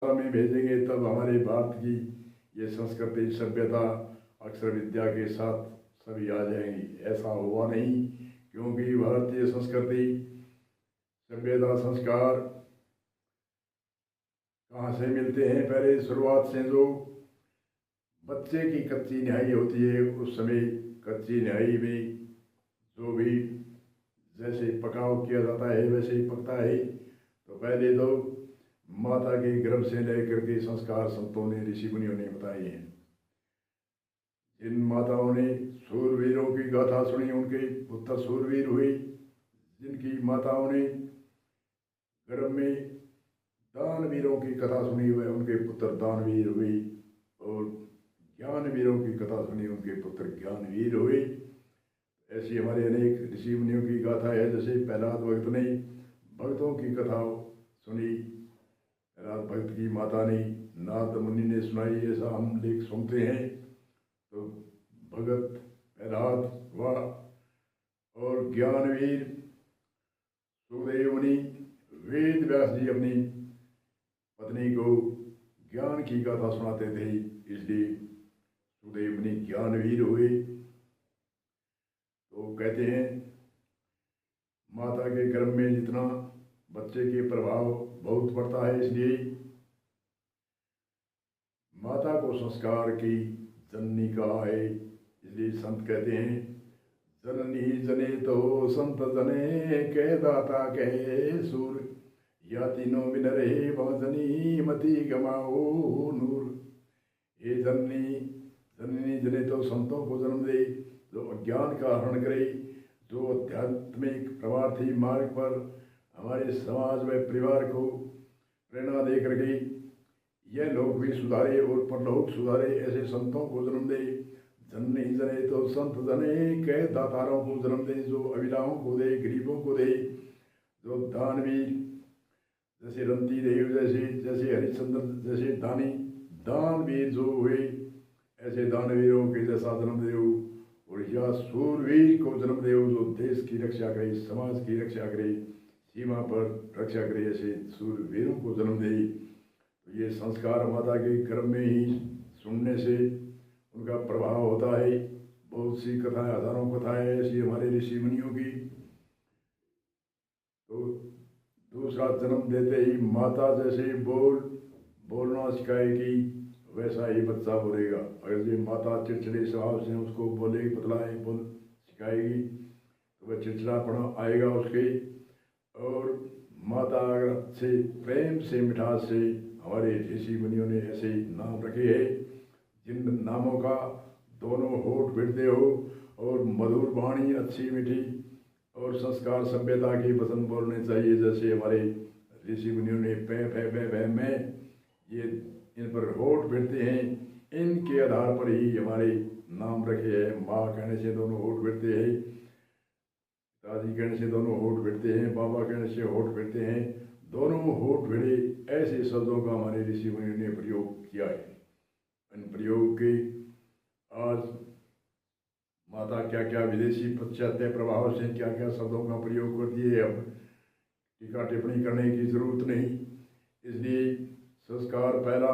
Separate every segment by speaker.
Speaker 1: में भेजेंगे तब हमारे भारत की ये संस्कृति सभ्यता अक्षर विद्या के साथ सभी आ जाएंगी। ऐसा हुआ नहीं, क्योंकि भारतीय संस्कृति सभ्यता संस्कार कहाँ से मिलते हैं। पहले शुरुआत से जो बच्चे की कच्ची नहाई होती है, उस समय कच्ची नहाई में जो भी जैसे पकाव किया जाता है वैसे ही पकता है। तो पहले तो माता के गर्भ से लेकर के संस्कार संतों ने ऋषि मुनियों ने बताए हैं। जिन माताओं ने सूरवीरों की गाथा सुनी, उनके पुत्र सूरवीर हुए। जिनकी माताओं ने गर्भ में दानवीरों की कथा सुनी हुई, उनके पुत्र दानवीर हुए। और ज्ञानवीरों की कथा सुनी, उनके पुत्र ज्ञानवीर हुए। ऐसी हमारे अनेक ऋषि मुनियों की गाथा है। जैसे प्रहलाद भक्त ने भक्तों की कथा सुनी, प्रहलाद भक्त की माता ने नारद मुनि ने सुनाई, ऐसा हम लेख सुनते हैं। तो भगत प्रहलाद व और ज्ञानवीर सुखदेव मुनि, वेद व्यास जी अपनी पत्नी को ज्ञान की गाथा सुनाते थे, इसलिए सुखदेव मुनि ज्ञानवीर हुए। तो कहते हैं माता के गर्भ में जितना बच्चे के प्रभाव बहुत पड़ता है, इसलिए माता को संस्कार की जननी कहा है। इसलिए संत कहते हैं जननी जने तो संत जने कह दाता कहे सूर, या तीनों बिन रहे भजनी मति गमाओ नूर। ये जननी जननी जने तो संतों को जन्म दे, जो अज्ञान का हरण करे, जो आध्यात्मिक प्रवार्थी मार्ग पर हमारे समाज व परिवार को प्रेरणा दे करके यह लोग भी सुधारे और परलोक सुधारे, ऐसे संतों को जन्म दे। जननी जने तो संत जने कह दातारों को जन्म दे, जो अविलाओं को दे, गरीबों को दे, जो दानवीर जैसे रंती देव जैसे जैसे हरिश्चंद्र जैसे दानवीर जो हुए, ऐसे दानवीरों के जैसा जन्म दे। और या सूरवीर को जन्म दे, जो देश की रक्षा करे, समाज की रक्षा करे, सीमा पर रक्षा करे, ऐसे सूरवीरों को जन्म दे। तो ये संस्कार माता के गर्भ में ही सुनने से उनका प्रभाव होता है। बहुत सी कथाएं, हजारों कथाएं ऐसी हमारे ऋषि मुनियों की। तो दूसरा जन्म देते ही माता जैसे बोलना सिखाएगी, वैसा ही बच्चा बोलेगा। अगर ये माता चिड़चिड़े स्वभाव से उसको बोलेगी, बतलाए बोल सिखाएगी, तो वह चिड़चिड़ापना आएगा उसके। और माता अगर अच्छे प्रेम से मिठास से, हमारे ऋषि मुनियों ने ऐसे नाम रखे हैं जिन नामों का दोनों होठ भिड़ते हो, और मधुर वाणी अच्छी मीठी, और संस्कार सभ्यता के वचन बोलने चाहिए। जैसे हमारे ऋषि मुनियों ने पे में ये इन पर होठ भिड़ते हैं, इनके आधार पर ही हमारे नाम रखे हैं। माँ कहने से दोनों होठ भिड़ते हैं, दादी कहने से दोनों होठ भिड़ते हैं, बाबा कहने से होठ भिड़ते हैं। दोनों होठ भिड़े ऐसे शब्दों का हमारे ऋषि मुनियों ने प्रयोग किया है। इन प्रयोग के आज माता क्या क्या विदेशी पाश्चात्य प्रभाव से क्या क्या शब्दों का प्रयोग करती है, अब टीका टिप्पणी करने की जरूरत नहीं। इसलिए संस्कार पहला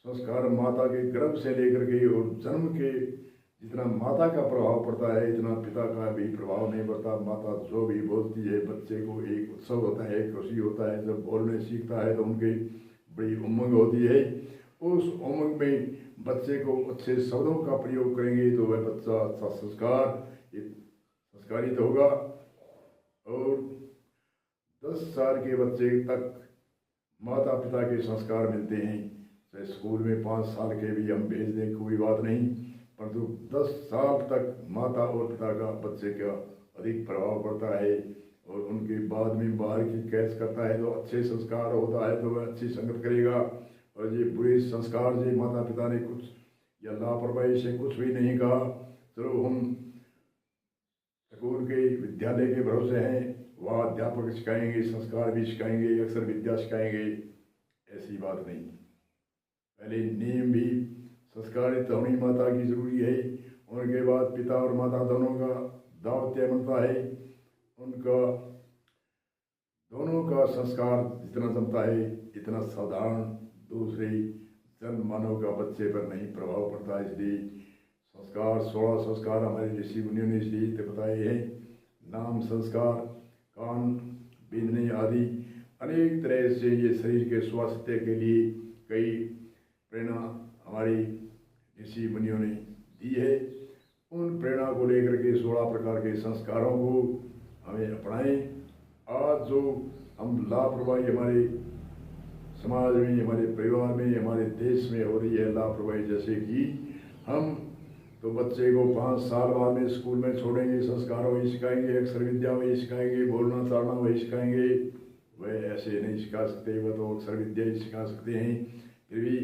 Speaker 1: संस्कार माता के गर्भ से लेकर के और जन्म के जितना माता का प्रभाव पड़ता है, इतना पिता का भी प्रभाव नहीं पड़ता। माता जो भी बोलती है, बच्चे को एक उत्सव होता है, एक खुशी होता है। जब बोलने सीखता है तो उनकी बड़ी उमंग होती है। उस उमंग में बच्चे को अच्छे शब्दों का प्रयोग करेंगे तो वह बच्चा अच्छा संस्कारित होगा। और 10 साल के बच्चे तक माता पिता के संस्कार मिलते हैं। चाहे स्कूल में 5 साल के भी हम भेज दें, कोई बात नहीं, परंतु 10 साल तक माता और पिता का बच्चे का अधिक प्रभाव पड़ता है। और उनके बाद में बाहर की कैच करता है तो अच्छे संस्कार होता है तो वह अच्छी संगत करेगा। और ये बुरे संस्कार जो माता पिता ने कुछ या लापरवाही से कुछ भी नहीं कहा, चलो हम स्कूल के विद्यालय के भरोसे हैं, वह अध्यापक सिखाएंगे, संस्कार भी सिखाएंगे, अक्षर विद्या सिखाएंगे, ऐसी बात नहीं। पहले नियम भी संस्कारित होनी माता की जरूरी है। उनके बाद पिता और माता दोनों का दाव तय बनता है। उनका दोनों का संस्कार जितना जमता है, इतना साधारण दूसरी जन मानव का बच्चे पर नहीं प्रभाव पड़ता। इसलिए संस्कार 16 संस्कार हमारे ऋषि मुनियों ने इसलिए बताए हैं। नाम संस्कार, कान बीनने आदि अनेक तरह से ये शरीर के स्वास्थ्य के लिए कई प्रेरणा हमारी ऋषि मुनियों ने दी है। उन प्रेरणा को लेकर के 16 प्रकार के संस्कारों को हमें अपनाएं। आज जो हम लापरवाही हमारे समाज में, हमारे परिवार में, हमारे देश में हो रही है लापरवाही, जैसे कि हम तो बच्चे को 5 साल बाद में स्कूल में छोड़ेंगे, संस्कार वही सिखाएंगे, अक्षर विद्या वही सिखाएंगे, बोलना चालना वही सिखाएंगे। वह ऐसे नहीं सिखा सकते, वह तो अक्षर विद्या ही सिखा सकते हैं। फिर भी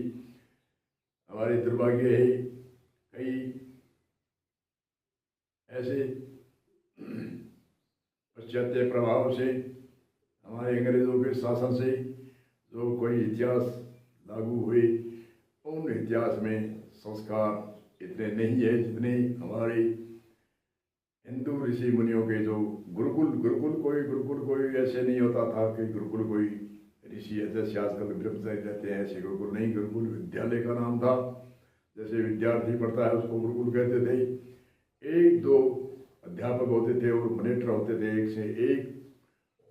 Speaker 1: हमारे दुर्भाग्य है कई ऐसे पाश्चात्य प्रभाव से, हमारे अंग्रेजों के शासन से जो कोई इतिहास लागू हुए, उन इतिहास में संस्कार इतने नहीं है जितने हमारे हिंदू ऋषि मुनियों के जो गुरुकुल कोई ऐसे नहीं होता था कि गुरुकुल कोई ऋषि है जैसे आजकल ब्रह्मचारी रहते हैं, ऐसे गुरुकुल नहीं। गुरुकुल विद्यालय का नाम था। जैसे विद्यार्थी पढ़ता है उसको गुरुकुल कहते थे। 1-2 अध्यापक होते थे और मॉनिटर होते थे, एक से एक,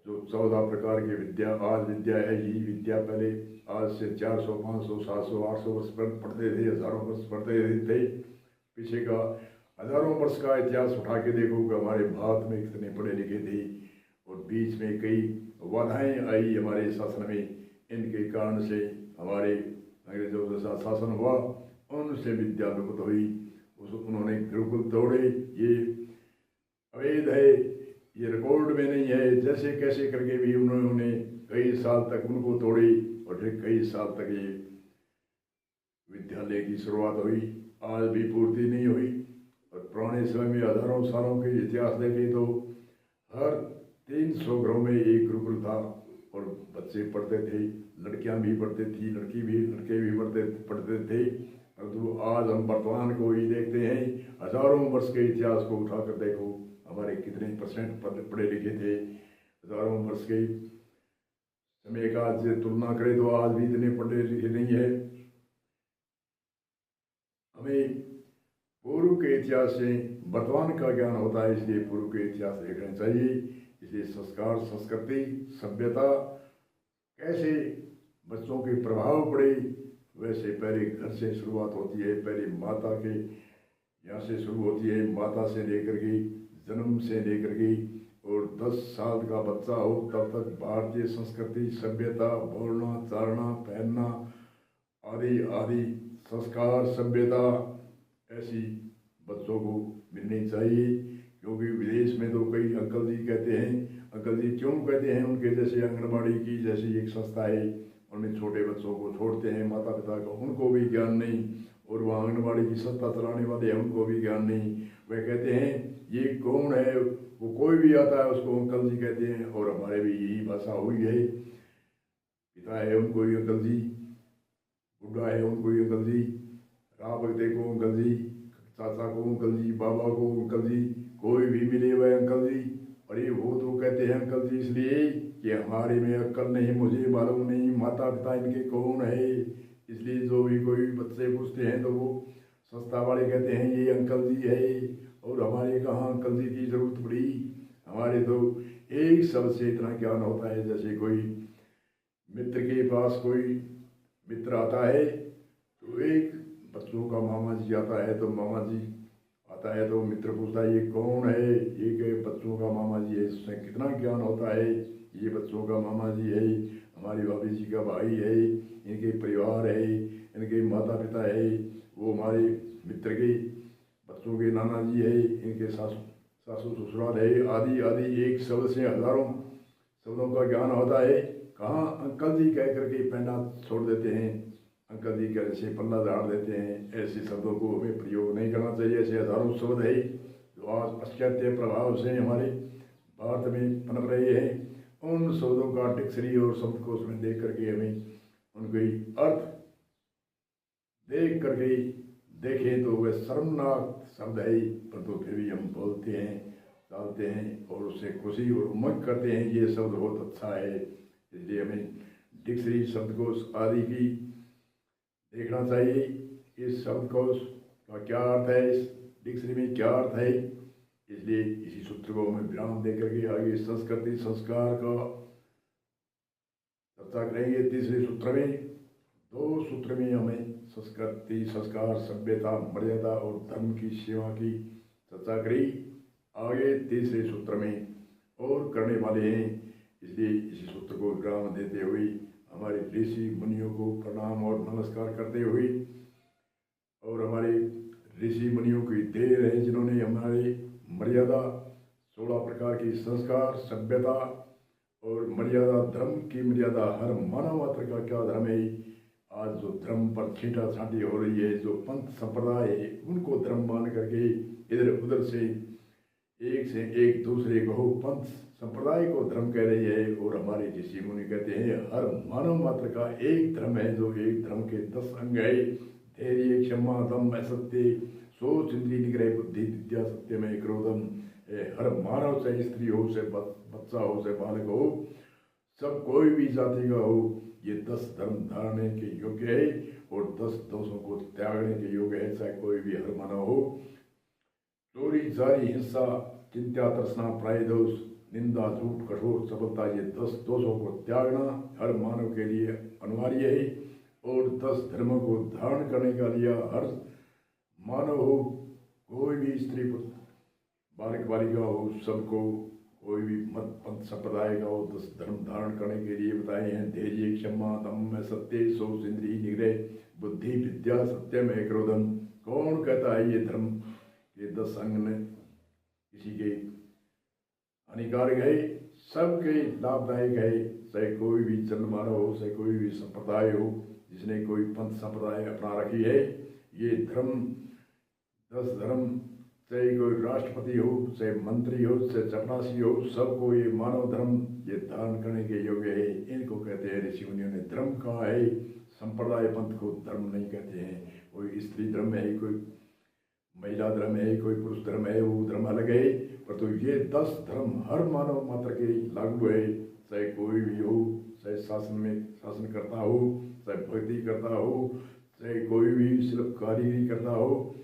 Speaker 1: जो 14 प्रकार की विद्या आज विद्या है। यही विद्या पहले आज से 400, 500, 700, 800 वर्ष पर पढ़ते थे, हजारों वर्ष पढ़ते थे। पीछे का हजारों वर्ष का इतिहास उठा के देखो कि हमारे भारत में कितने पढ़े लिखे थे और बीच में कई बाधाएं आई हमारे शासन में। इनके कारण से हमारे अंग्रेजों के साथ शासन हुआ, उनसे विद्या लुप्त हुई। उन्होंने गुरुकुल तोड़े, ये अवैध है, ये रिकॉर्ड में नहीं है। जैसे कैसे करके भी उन्होंने कई साल तक उनको तोड़े और फिर कई साल तक ये विद्यालय की शुरुआत हुई, आज भी पूर्ति नहीं हुई। और पुराने समय में हजारों सालों के इतिहास देखे तो हर 300 घरों में एक गुरुकुल था और बच्चे पढ़ते थे, लड़कियां भी पढ़ती थी, लड़के भी पढ़ते थे। परंतु आज हम वर्तमान को ही देखते हैं, हजारों वर्ष के इतिहास को उठाकर देखो, हमारे कितने % पढ़े लिखे थे। हजारों वर्ष के समय का आज से तुलना करें तो आज भी इतने पढ़े लिखे नहीं है। हमें पूर्व के इतिहास से वर्तमान का ज्ञान होता है, इसलिए पूर्व के इतिहास देखना चाहिए। इसलिए संस्कार, संस्कृति, सभ्यता कैसे बच्चों के प्रभाव पड़े, वैसे पहले घर से शुरुआत होती है। पहले माता के यहाँ से शुरू होती है, माता से लेकर के, जन्म से लेकर के, और 10 साल का बच्चा हो तब तक भारतीय संस्कृति, सभ्यता, बोलना चालना, पहनना आदि आदि संस्कार, सभ्यता ऐसी बच्चों को मिलनी चाहिए। क्योंकि विदेश में तो कई अंकल जी कहते हैं, अंकल जी क्यों कहते हैं, उनके जैसे आंगनबाड़ी की जैसी एक संस्था है, उनमें छोटे बच्चों को छोड़ते हैं, माता पिता को उनको भी ज्ञान नहीं, और वह आंगनबाड़ी की संस्था चलाने वाले हैं उनको भी ज्ञान नहीं। वह कहते हैं ये कौन है, वो कोई भी आता है उसको अंकल जी कहते हैं। और हमारे भी यही भाषा हुई है, पिता है उनको ही अंकल जी, बुढ़ा है उनको ही अंकल जी, राह भगते को अंकल जी, चाचा को अंकल जी, बाबा को अंकल जी, कोई भी मिले वह अंकल जी। अरे वो तो कहते हैं अंकल जी इसलिए कि हमारे में अक्ल नहीं, मुझे मालूम नहीं माता पिता इनके कौन है। इसलिए जो भी कोई बच्चे पूछते हैं तो वो संस्था वाले कहते हैं ये अंकल जी है, और हमारे कहाँ अंकल जी की जरूरत पड़ी। हमारे तो एक शब्द से इतना ज्ञान होता है। जैसे कोई मित्र के पास कोई मित्र आता है तो एक बच्चों का मामा जी आता है, तो मामा जी आता है तो मित्र पूछता है ये कौन है, ये के बच्चों का मामा जी है। इसमें कितना ज्ञान होता है, ये बच्चों का मामा जी है, हमारी भाभी जी का भाई है, इनके परिवार है, इनके माता पिता है, वो हमारे मित्र के बच्चों के नाना जी है, इनके सासू ससुराल है, आदि आदि। एक शब्द से हजारों शब्दों का ज्ञान होता है। कहाँ अंकल जी कह करके पहना छोड़ देते हैं, अंकल जी का जैसे पल्ला झाड़ देते हैं। ऐसे शब्दों को हमें प्रयोग नहीं करना चाहिए। ऐसे हजारों शब्द है जो आज पाश्चात्य प्रभाव से हमारे भारत में पनप रहे हैं। उन शब्दों का डिक्शनरी और शब्दकोश में देख करके हमें उनके अर्थ देख करके देखें तो वह शर्मनाक शब्द है, परंतु फिर भी हम बोलते हैं, डालते हैं और उससे खुशी और उमंग करते हैं ये शब्द बहुत अच्छा है। इसलिए हमें डिक्शनरी, शब्दकोश आदि की देखना चाहिए इस शब्दकोश का क्या अर्थ है, इस डिक्शनरी में क्या अर्थ है। इसलिए इसी सूत्र को हमें विराम देकर के आगे संस्कृति संस्कार का चर्चा करेंगे। तीसरे सूत्र में, दो सूत्र में हमें संस्कृति संस्कार सभ्यता मर्यादा और धर्म की सेवा की चर्चा करी। आगे तीसरे सूत्र में और करने वाले हैं। इसलिए इसी सूत्र को विराम देते हुए हमारे ऋषि मुनियों को प्रणाम और नमस्कार करते हुए, और हमारे ऋषि मुनियों की देर है जिन्होंने हमारे मर्यादा 16 प्रकार की संस्कार सभ्यता और मर्यादा धर्म की मर्यादा हर मानव मात्र का क्या धर्म है। आज जो धर्म पर छींटा छांटी हो रही है, जो पंथ संप्रदाय है उनको धर्म मान करके इधर उधर से एक दूसरे को पंथ संप्रदाय को धर्म कह रही है। और हमारे ऋषि मुनि कहते हैं हर मानव मात्र का एक धर्म है, जो एक धर्म के 10 अंग है। धैर्य क्षमा दम असत्य सोच इंद्रिय निग्रह बुद्धि विद्या सत्य में क्रोधम। हर मानव चाहे स्त्री हो चाहे बच्चा हो चाहे बालक हो, सब कोई भी जाति का हो, ये 10 धर्म धारने के योग्य है और 10 दोषों को त्यागने के योग्य है, चाहे कोई भी हर मानव हो। चोरी जारी हिंसा चिंता तृष्णा प्राय दोष निंदा झूठ कठोर चपलता, ये 10 दोषों को त्यागना हर मानव के लिए अनिवार्य है। और 10 धर्मों को धारण करने का लिए हर मानव हो, कोई भी स्त्री बालक बालिका हो, सबको कोई भी मत पंथ संप्रदाय का हो 10 धर्म धारण करने के लिए बताए हैं। धैर्य क्षमा दम सत्य सोच इंद्रिय निग्रह बुद्धि विद्या सत्य में क्रोधम। कौन कहता है ये धर्म, ये 10 अंग ने किसी के हानिकारक है, सबके लाभदायक है। चाहे कोई भी जन्म मानव हो, चाहे कोई भी संप्रदाय हो, जिसने कोई पंथ संप्रदाय अपना रखी है, ये धर्म 10 धर्म, चाहे कोई राष्ट्रपति हो, चाहे मंत्री हो, चाहे चपरासी हो, सबको ये मानव धर्म ये धारण करने के योग्य है। इनको कहते हैं ऋषि मुनियों ने धर्म कहा है। संप्रदाय पंथ को धर्म नहीं कहते हैं। कोई स्त्री धर्म है, कोई महिला धर्म है, कोई पुरुष धर्म है, वो धर्म अलग है। पर तो ये 10 धर्म हर मानव मात्र के लागू है। चाहे कोई भी हो, चाहे शासन में शासन करता हो, चाहे भक्ति करता हो, चाहे कोई भी शिल्प कारीगरी करता हो,